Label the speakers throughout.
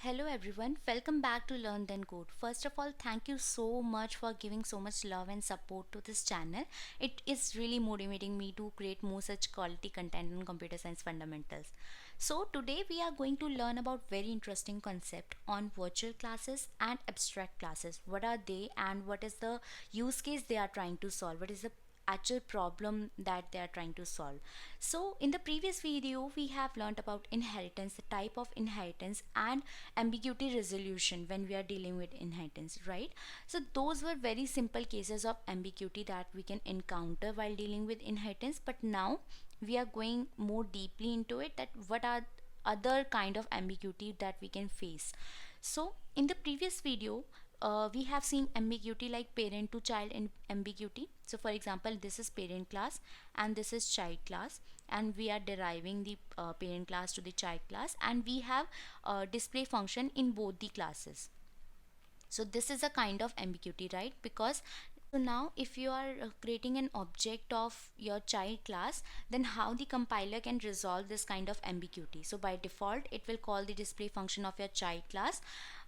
Speaker 1: Hello everyone, welcome back to Learn Then Code. First of all, thank you so much for giving so much love and support to this channel. It is really motivating me to create more such quality content on computer science fundamentals. So today we are going to learn about very interesting concept on virtual classes and abstract classes. What are they and what is the use case they are trying to solve? What is the actual problem that they are trying to solve. So in the previous video we have learned about inheritance, the type of inheritance, and ambiguity resolution when we are dealing with inheritance, right? So those were very simple cases of ambiguity that we can encounter while dealing with inheritance, but now we are going more deeply into it, that what are other kind of ambiguity that we can face. So in the previous video we have seen ambiguity like parent to child in ambiguity. So for example, this is parent class and this is child class, and we are deriving the parent class to the child class, and we have display function in both the classes. So this is a kind of ambiguity, right? Because so now if you are creating an object of your child class, then how the compiler can resolve this kind of ambiguity? So by default it will call the display function of your child class,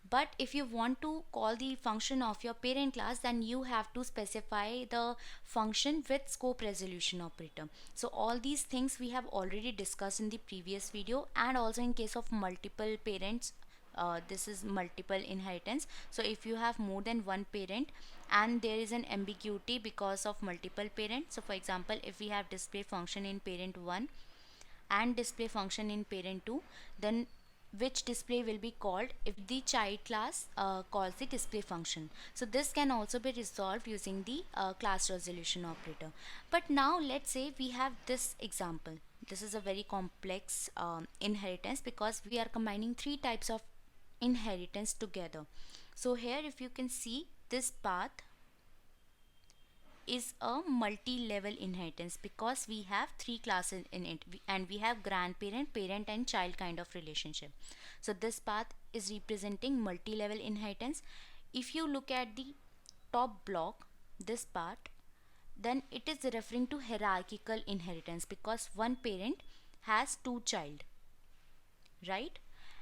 Speaker 1: but if you want to call the function of your parent class, then you have to specify the function with scope resolution operator. So all these things we have already discussed in the previous video, and also in case of multiple parents, this is multiple inheritance. So if you have more than one parent and there is an ambiguity because of multiple parents, so for example, if we have display function in parent 1 and display function in parent 2, then which display will be called if the child class calls the display function? So this can also be resolved using the class resolution operator. But now let's say we have this example. This is a very complex inheritance, because we are combining three types of inheritance together. So here if you can see, this path is a multi-level inheritance because we have three classes in it, and we have grandparent, parent and child kind of relationship. So this path is representing multi-level inheritance. If you look at the top block, this part, then it is referring to hierarchical inheritance because one parent has two child, right?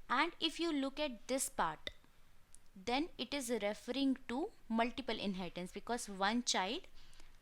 Speaker 1: And if you look at this part, then it is referring to multiple inheritance because one child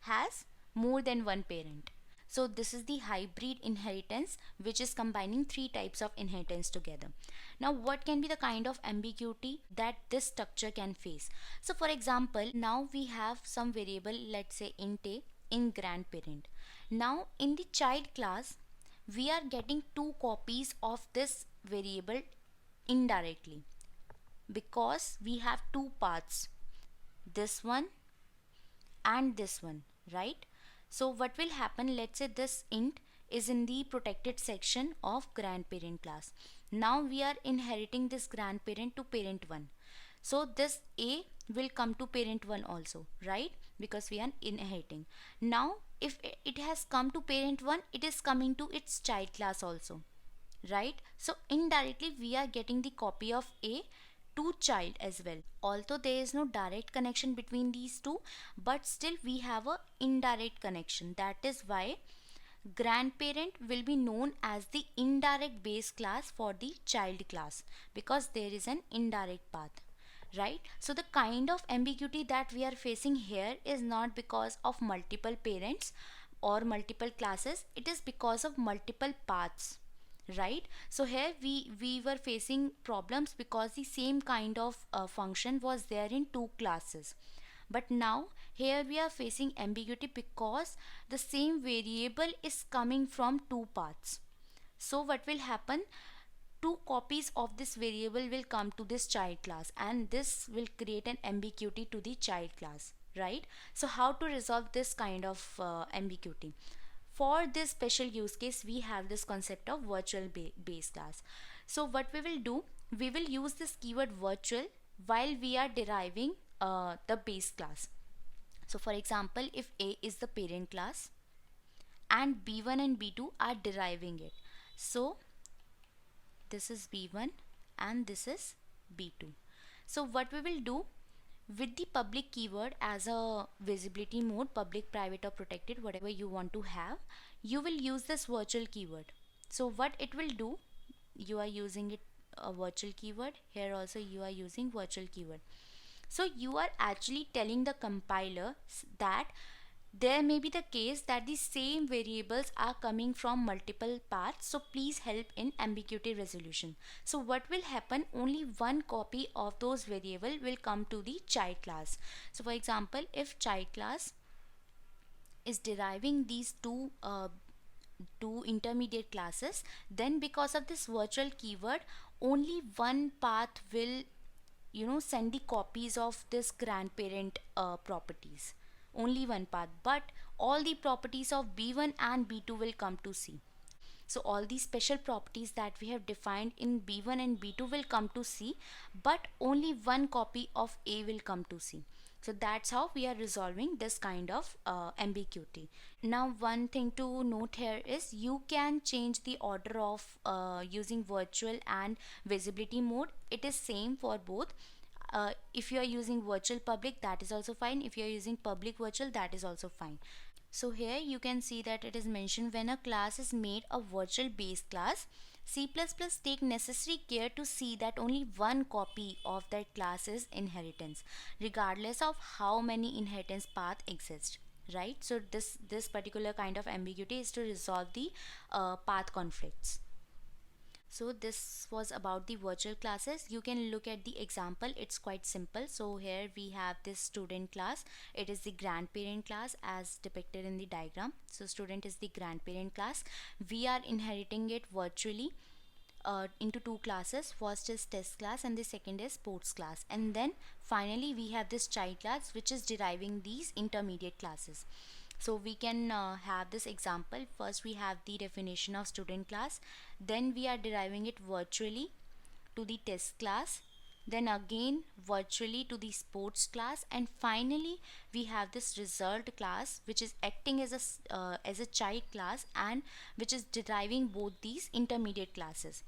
Speaker 1: has more than one parent. So this is the hybrid inheritance, which is combining three types of inheritance together. Now what can be the kind of ambiguity that this structure can face? So for example, now we have some variable, let's say int a, in grandparent. Now in the child class we are getting two copies of this variable indirectly, because we have two paths, this one and this one, right? So what will happen, let's say this int is in the protected section of grandparent class. Now we are inheriting this grandparent to parent 1, so this a will come to parent 1 also, right? Because we are inheriting. Now if it has come to parent 1, it is coming to its child class also, right? So indirectly we are getting the copy of a to child as well. Although there is no direct connection between these two, but still we have a indirect connection. That is why grandparent will be known as the indirect base class for the child class, because there is an indirect path, right? So the kind of ambiguity that we are facing here is not because of multiple parents or multiple classes, it is because of multiple paths, right? So here we were facing problems because the same kind of function was there in two classes, but now here we are facing ambiguity because the same variable is coming from two paths. So what will happen, two copies of this variable will come to this child class, and this will create an ambiguity to the child class, right? So how to resolve this kind of ambiguity? For this special use case, we have this concept of virtual base class. So what we will do, we will use this keyword virtual while we are deriving the base class. So for example, if a is the parent class and b1 and b2 are deriving it, so this is b1 and this is b2. So what we will do, with the public keyword as a visibility mode, public, private or protected, whatever you want to have, you will use this virtual keyword. So what it will do, you are using it a virtual keyword, here also you are using virtual keyword. So you are actually telling the compiler that there may be the case that the same variables are coming from multiple paths, so please help in ambiguity resolution. So what will happen, only one copy of those variable will come to the child class. So for example, if child class is deriving these two intermediate classes, then because of this virtual keyword, only one path will send the copies of this grandparent properties, only one path, but all the properties of b1 and b2 will come to C. So all these special properties that we have defined in b1 and b2 will come to C, but only one copy of A will come to C. So that's how we are resolving this kind of ambiguity. Now one thing to note here is you can change the order of using virtual and visibility mode. It is same for both. If you are using virtual public, that is also fine. If you are using public virtual, that is also fine. So here you can see that it is mentioned, when a class is made a virtual base class, C++ take necessary care to see that only one copy of that class is inheritance, regardless of how many inheritance path exist, right? So this particular kind of ambiguity is to resolve the path conflicts. So this was about the virtual classes. You can look at the example, it's quite simple. So here we have this student class. It is the grandparent class as depicted in the diagram. So student is the grandparent class. We are inheriting it virtually into two classes. First is test class and the second is sports class, and then finally we have this child class which is deriving these intermediate classes. So we can have this example. First we have the definition of student class, then we are deriving it virtually to the test class, then again virtually to the sports class, and finally we have this result class which is acting as a child class and which is deriving both these intermediate classes.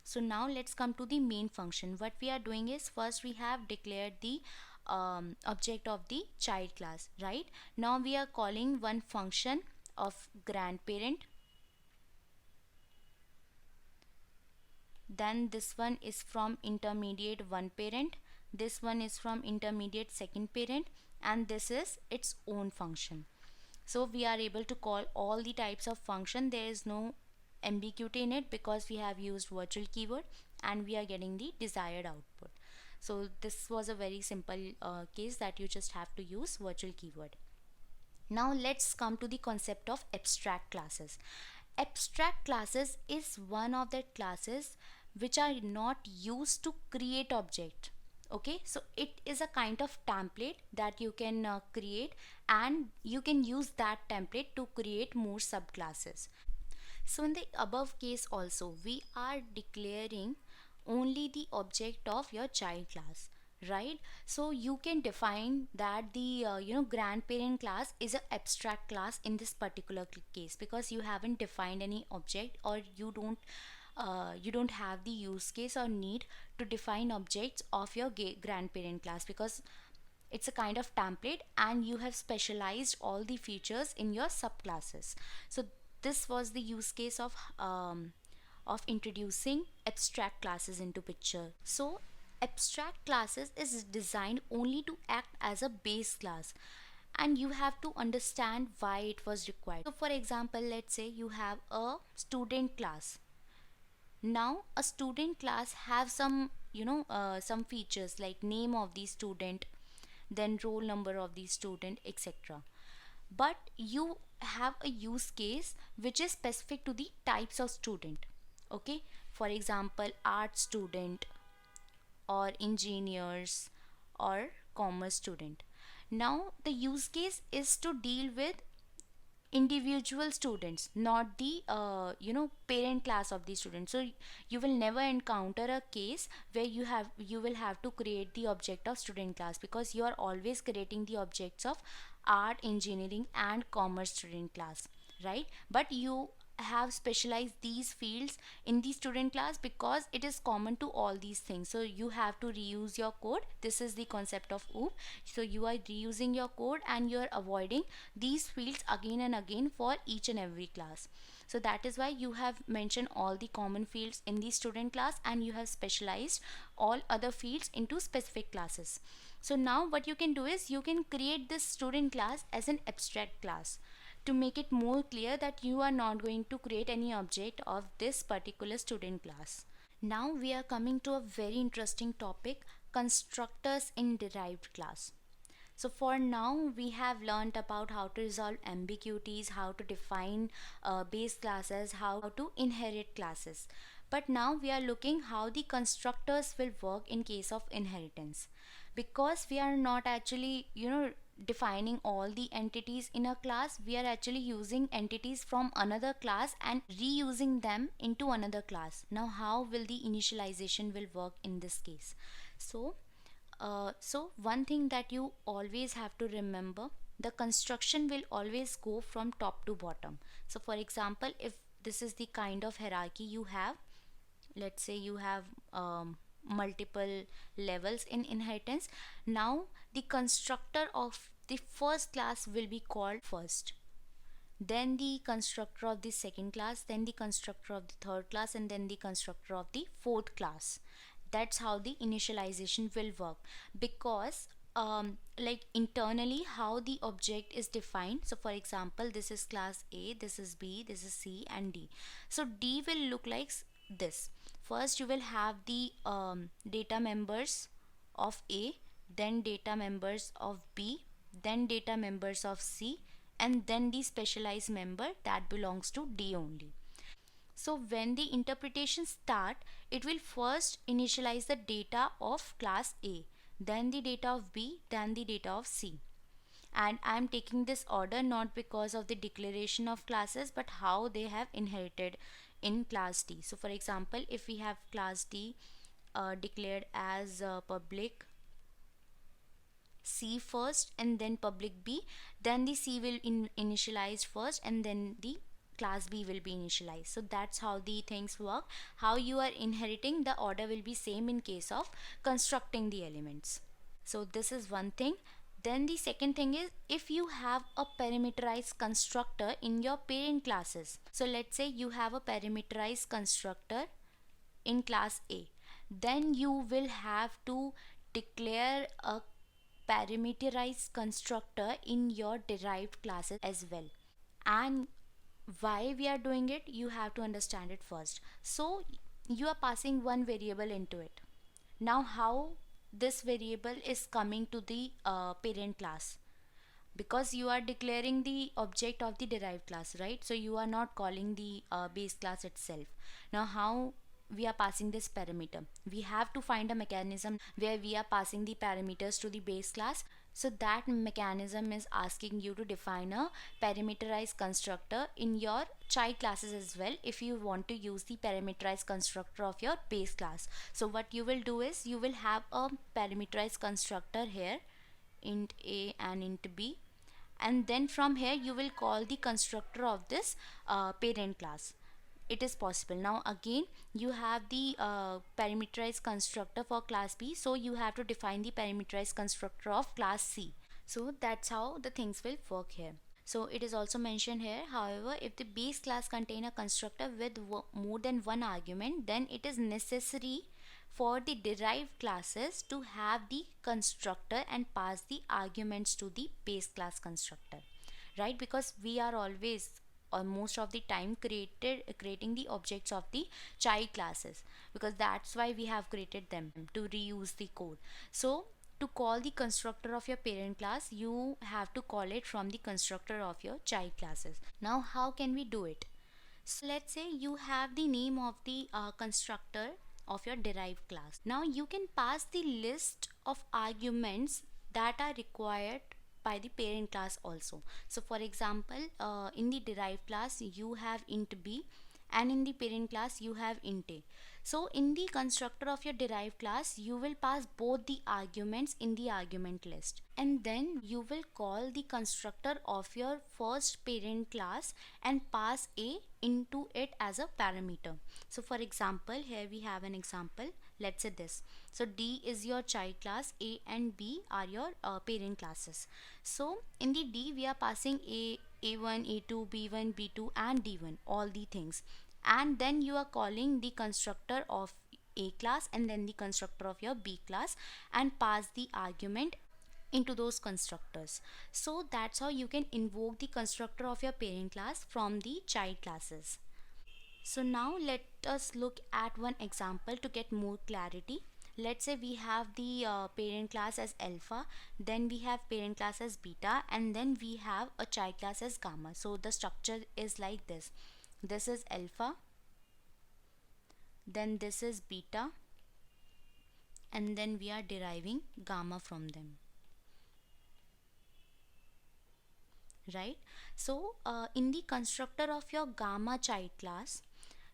Speaker 1: So now let's come to the main function. What we are doing is, first we have declared the object of the child class, right? Now we are calling one function of grandparent, then this one is from intermediate one parent, this one is from intermediate second parent, and this is its own function. So we are able to call all the types of function. There is no ambiguity in it because we have used virtual keyword and we are getting the desired output. So this was a very simple case that you just have to use virtual keyword. Now let's come to the concept of abstract classes. Abstract classes is one of the classes which are not used to create object. Okay, so it is a kind of template that you can create, and you can use that template to create more subclasses. So in the above case also, we are declaring only the object of your child class, right? So you can define that the grandparent class is an abstract class in this particular case, because you haven't defined any object, or you don't have the use case or need to define objects of your grandparent class, because it's a kind of template and you have specialized all the features in your subclasses. So this was the use case of introducing abstract classes into picture. So abstract classes is designed only to act as a base class, and you have to understand why it was required. So for example, let's say you have a student class. Now a student class have some some features like name of the student, then roll number of the student, etc. But you have a use case which is specific to the types of student. Okay, for example, art student or engineers or commerce student. Now the use case is to deal with individual students, not the parent class of the student. So you will never encounter a case where you will have to create the object of student class, because you are always creating the objects of art, engineering and commerce student class, right? But you have specialized these fields in the student class because it is common to all these things. So you have to reuse your code. This is the concept of OOP. So you are reusing your code and you are avoiding these fields again and again for each and every class. So that is why you have mentioned all the common fields in the student class and you have specialized all other fields into specific classes. So now what you can do is you can create this student class as an abstract class to make it more clear that you are not going to create any object of this particular student class. Now we are coming to a very interesting topic, constructors in derived class. So for now we have learned about how to resolve ambiguities, how to define base classes, how to inherit classes. But now we are looking how the constructors will work in case of inheritance. Because we are not actually, defining all the entities in a class, we are actually using entities from another class and reusing them into another class. Now how will the initialization will work in this case? So one thing that you always have to remember, the construction will always go from top to bottom. So for example, if this is the kind of hierarchy you have, let's say you have multiple levels in inheritance. Now the constructor of the first class will be called first, then the constructor of the second class, then the constructor of the third class, and then the constructor of the fourth class. That's how the initialization will work. Because like internally how the object is defined, so for example this is class A, this is B, this is C and D. So D will look like this. First you will have the data members of A, then data members of B, then data members of C, and then the specialized member that belongs to D only. So when the interpretation start, it will first initialize the data of class A, then the data of B, then the data of C. And I am taking this order not because of the declaration of classes but how they have inherited in class D. So for example, if we have class D declared as public C first and then public B, then the C will initialize first and then the class B will be initialized. So that's how the things work. How you are inheriting, the order will be same in case of constructing the elements. So this is one thing. Then the second thing is, if you have a parameterized constructor in your parent classes. So let's say you have a parameterized constructor in class A, then you will have to declare a parameterized constructor in your derived classes as well. And why we are doing it, you have to understand it first. So you are passing one variable into it. Now how this variable is coming to the parent class? Because you are declaring the object of the derived class, right? So you are not calling the base class itself. Now how we are passing this parameter? We have to find a mechanism where we are passing the parameters to the base class. So that mechanism is asking you to define a parameterized constructor in your child classes as well if you want to use the parameterized constructor of your base class. So what you will do is you will have a parameterized constructor here, int A and int B, and then from here you will call the constructor of this parent class. It is possible. Now again you have the parameterized constructor for class B, so you have to define the parameterized constructor of class C. So that's how the things will work here. So it is also mentioned here, however, if the base class contain a constructor with more than one argument, then it is necessary for the derived classes to have the constructor and pass the arguments to the base class constructor, right? Because we are always or most of the time creating the objects of the child classes, because that's why we have created them, to reuse the code. So to call the constructor of your parent class, you have to call it from the constructor of your child classes. Now how can we do it? So let's say you have the name of the constructor of your derived class. Now you can pass the list of arguments that are required by the parent class also. So for example, in the derived class you have int B and in the parent class you have int A. So in the constructor of your derived class, you will pass both the arguments in the argument list, and then you will call the constructor of your first parent class and pass a into it as a parameter. So for example, here we have an example. Let's say this. So D is your child class, A and B are your parent classes. So in the D we are passing A1, A2, B1, B2 and D1, all the things, and then you are calling the constructor of A class and then the constructor of your B class and pass the argument into those constructors. So that's how you can invoke the constructor of your parent class from the child classes. So now let us look at one example to get more clarity. Let's say we have the parent class as alpha, then we have parent class as beta, and then we have a child class as gamma. So the structure is like this. This is alpha, then this is beta, and then we are deriving gamma from them, right? So in the constructor of your gamma child class,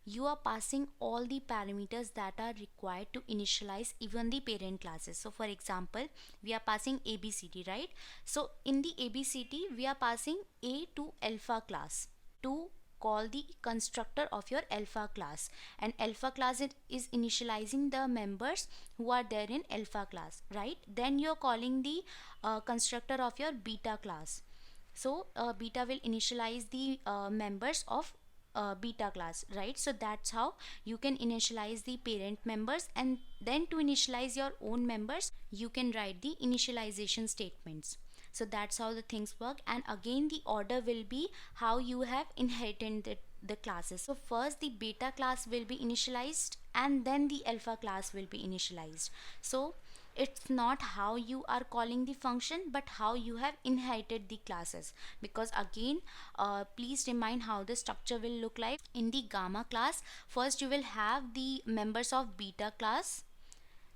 Speaker 1: you are passing all the parameters that are required to initialize even the parent classes. So for example, we are passing ABCD, right? So in the ABCD we are passing A to alpha class to call the constructor of your alpha class, and alpha class is initializing the members who are there in alpha class, right? Then you are calling the constructor of your beta class. So beta will initialize the members of beta class, right? So that's how you can initialize the parent members, and then to initialize your own members you can write the initialization statements. So that's how the things work, and again the order will be how you have inherited the classes. So first the beta class will be initialized and then the alpha class will be initialized. So it's not how you are calling the function but how you have inherited the classes, because again please remind how the structure will look like. In the gamma class, first you will have the members of beta class,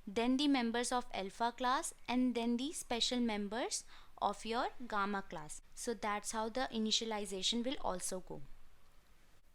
Speaker 1: then the members of alpha class, and then the special members of your gamma class. So that's how the initialization will also go.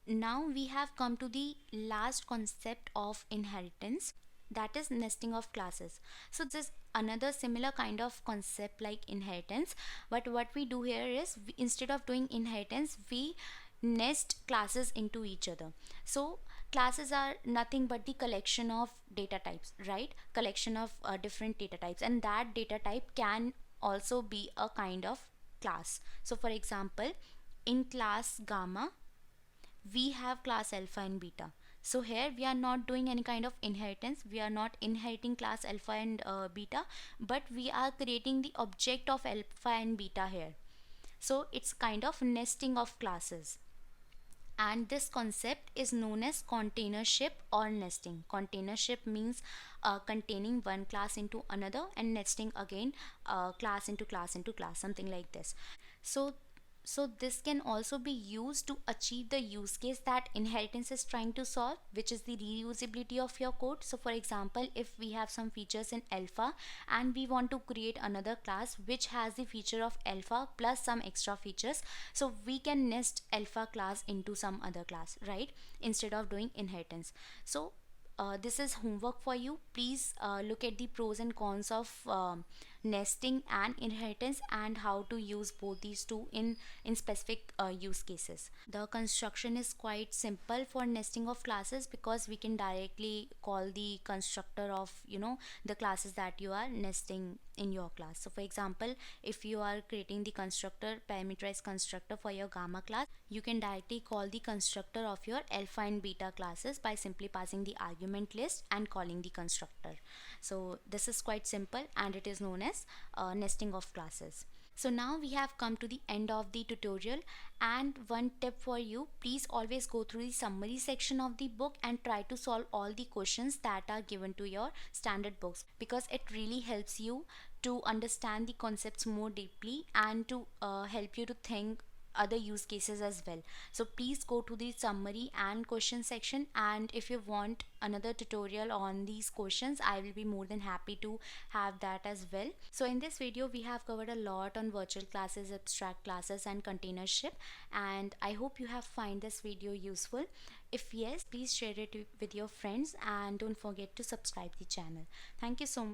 Speaker 1: Now we have come to the last concept of inheritance, that is nesting of classes. So this is another similar kind of concept like inheritance, but what we do here is instead of doing inheritance we nest classes into each other. So classes are nothing but the collection of data types, right? Collection of different data types, and that data type can also be a kind of class. So for example, in class gamma we have class alpha and beta. So here we are not doing any kind of inheritance, we are not inheriting class alpha and beta, but we are creating the object of alpha and beta here. So it's kind of nesting of classes, and this concept is known as containership or nesting. Containership means containing one class into another, and nesting again class into class into class, something like this. So this can also be used to achieve the use case that inheritance is trying to solve, which is the reusability of your code. So for example, if we have some features in alpha and we want to create another class which has the feature of alpha plus some extra features, so we can nest alpha class into some other class, right? Instead of doing inheritance. So this is homework for you. Please look at the pros and cons of nesting and inheritance and how to use both these two in specific use cases. The construction is quite simple for nesting of classes because we can directly call the constructor of the classes that you are nesting in your class. So for example, if you are creating the constructor, parameterized constructor for your gamma class, you can directly call the constructor of your alpha and beta classes by simply passing the argument list and calling the constructor. So this is quite simple and it is known as nesting of classes. So now we have come to the end of the tutorial, and one tip for you, please always go through the summary section of the book and try to solve all the questions that are given to your standard books, because it really helps you to understand the concepts more deeply and to help you to think other use cases as well. So please go to the summary and question section, and if you want another tutorial on these questions, I will be more than happy to have that as well. So in this video we have covered a lot on virtual classes, abstract classes and containership, and I hope you have find this video useful. If yes, please share it with your friends and don't forget to subscribe the channel. Thank you so much.